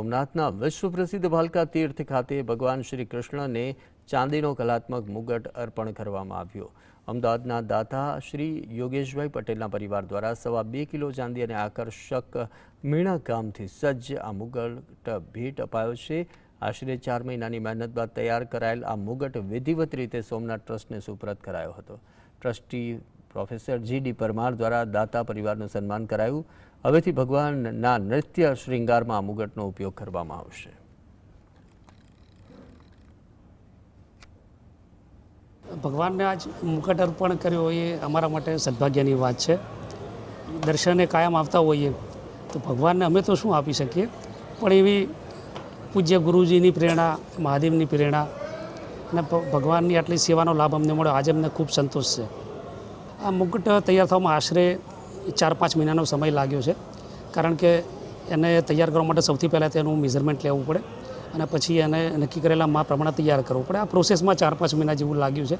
સોમનાથના વિશ્વ પ્રસિદ્ધ ભાલકા તીર્થ ખાતે ભગવાન શ્રી કૃષ્ણને ચાંદીનો કલાત્મક મુગટ અર્પણ કરવામાં આવ્યો। અમદાવાદના દાતા શ્રી યોગેશભાઈ પટેલના પરિવાર દ્વારા સવા 2 કિલો ચાંદી અને આકર્ષક મીણા કામથી સજ્જ આ મુગટ ભેટ અપાયો છે। આશરે 4 મહિનાની મહેનત બાદ તૈયાર કરાયેલ આ મુગટ વિધિવત રીતે સોમનાથ ટ્રસ્ટને સુપરત કરાયો હતો। Trustee professor જી.ડી. પરમાર દ્વારા દાતા પરિવારનું સન્માન કરાયું। હવેથી ભગવાનના નૃત્ય શ્રૃંગારમાં આ મુગટનો ઉપયોગ કરવામાં આવશે। ભગવાનને આજ મુગટ અર્પણ કર્યો એ અમારા માટે સદભાગ્યની વાત છે। દર્શને કાયમ આવતા હોઈએ તો ભગવાનને અમે તો શું આપી શકીએ, પણ એવી પૂજ્ય ગુરુજીની પ્રેરણા, મહાદેવની પ્રેરણા અને ભગવાનની આટલી સેવાનો લાભ અમને મળ્યો, આજે અમને ખૂબ સંતોષ છે। આ મુગટ તૈયાર થવામાં આશરે 4-5 મહિનાનો સમય લાગ્યો છે, કારણ કે એને તૈયાર કરવા માટે સૌથી પહેલાં તેનું મેઝરમેન્ટ લેવું પડે અને પછી એને નક્કી કરેલા માપ પ્રમાણે તૈયાર કરવું પડે। આ પ્રોસેસમાં 4-5 મહિના જેવું લાગ્યું છે।